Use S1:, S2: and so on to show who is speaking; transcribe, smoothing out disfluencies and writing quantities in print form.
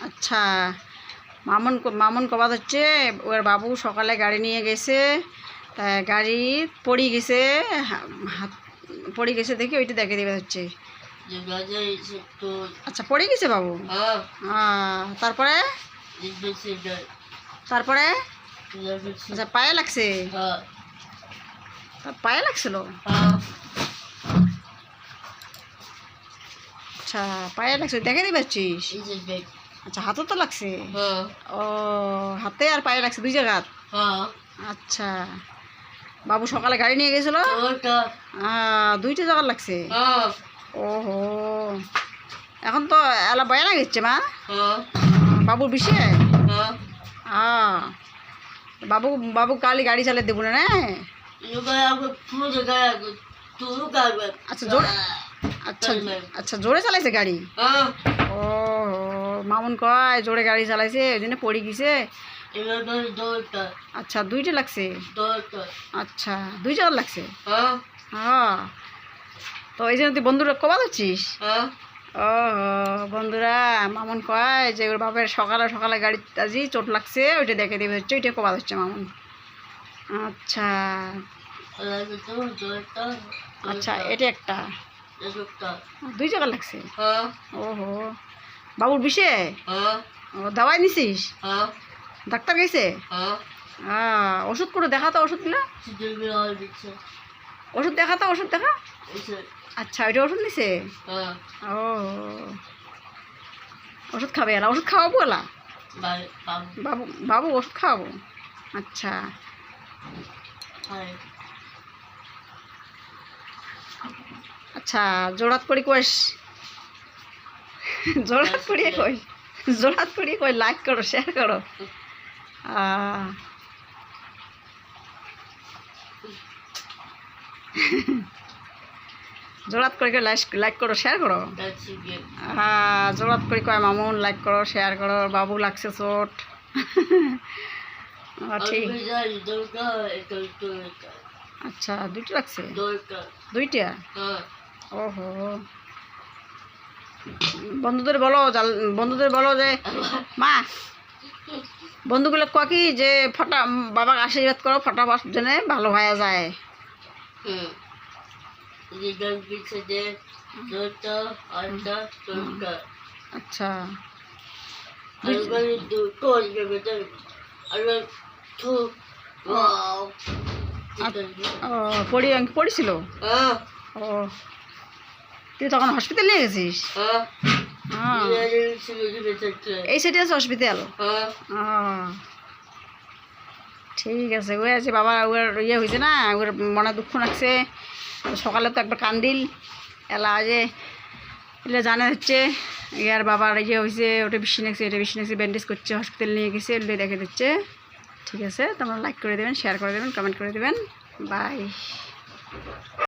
S1: আচ্ছা, মামুন মামুন কবাদ হচ্ছে ওর বাবু সকালে গাড়ি নিয়ে গেছে, গাড়ি পড়ে গেছে, পড়ে গেছে দেখি ওইটা দেখে দেবে হচ্ছে। আচ্ছা, পড়ে গেছে বাবু। তারপরে তারপরে আচ্ছা, পায়ে লাগছে, পায়ে লাগছিল। আচ্ছা, পায়ে লাগছে দেখে দিতে পারছিস। আচ্ছা, হাতও তো লাগছে। ও, হাতে আর পায়ে লাগছে দুই জায়গা। আচ্ছা, বাবু সকালে গাড়ি নিয়ে গেছিল, দুইটা জায়গা লাগছে। ওহো, এখন তো এলা বয়া না গেছে মা বাবুর বিষয়ে। বাবু বাবু কালি গাড়ি চালিয়ে দেবো না। আচ্ছা, জোরে, আচ্ছা আচ্ছা, জোরে চালাইছে গাড়ি। ও, মামুন কয় জোরে গাড়ি চালাইছে ওই জন্য পড়ে গেছে। আচ্ছা, দুইটা লাগছে। আচ্ছা, দুই জায়গা লাগছে। হ্যাঁ, তো এই জন্য তুই বন্ধুরা কবা যাচ্ছিস? ও বন্ধুরা, মামুন কয় যে ওর বাপের সকালে সকালে গাড়ি আজি চোট লাগছে, ওইটা দেখে দেবে হচ্ছে, ওইটা কবা হচ্ছে মামুন। আচ্ছা আচ্ছা, এটা একটা, দুই জায়গা লাগছে। ওহো, বাবুর বিষে ও দাওয়াই নিছিস? ডাক্তার গেছে? ওষুধ করে দেখা তো, ওষুধ দিলা, ওষুধ দেখা তো, ওষুধ দেখা। আচ্ছা, ওইটা ওষুধ নিছে। ও, ওষুধ খাবে এলা, ওষুধ খাওয়াবো এলা বাবু, বাবু ওষুধ খাওয়াবো। আচ্ছা, আচ্ছা, জোড়াত করি কইস, জোড়াত করিয়ে কই, জোড়াত করিয়ে কই, লাইক করো, শেয়ার করো। জোড়াত করে লাইক করো, শেয়ার করো। জোড়াত করে কয় মামুন লাইক করো, শেয়ার করো। বাবু লাগছে চোট। ঠিক, আচ্ছা, দুইটা লাগছে, দুইটা। ওহো, বন্ধুদের বলো, বন্ধুদের বলো যে মা, বন্ধুগুলো কি যে ফটা বাবাকে আশীর্বাদ করো, ফটাফট যেন ভালো হয়ে যায়। আচ্ছা, পড়েছিল। ও, তুই তখন হসপিটাল নিয়ে গেছিস? এই সাইডে আছে হসপিটাল। ঠিক আছে, ওই আছে বাবা, ওর ইয়ে হয়েছে না, ওর মনে দুঃখ লাগছে। সকালে তো একবার কান্দিল এলা যে এলে জানা হচ্ছে ইয়ার বাবার ইয়ে হয়েছে, ওটা বেশি নাকছে, এটা বেশি নাকছে, ব্যান্ডেজ করছে, হসপিটাল নিয়ে গেছে, এলে দেখে দিচ্ছে। ঠিক আছে, তোমরা লাইক করে দেবেন, শেয়ার করে দেবেন, কমেন্ট করে দেবেন। বাই।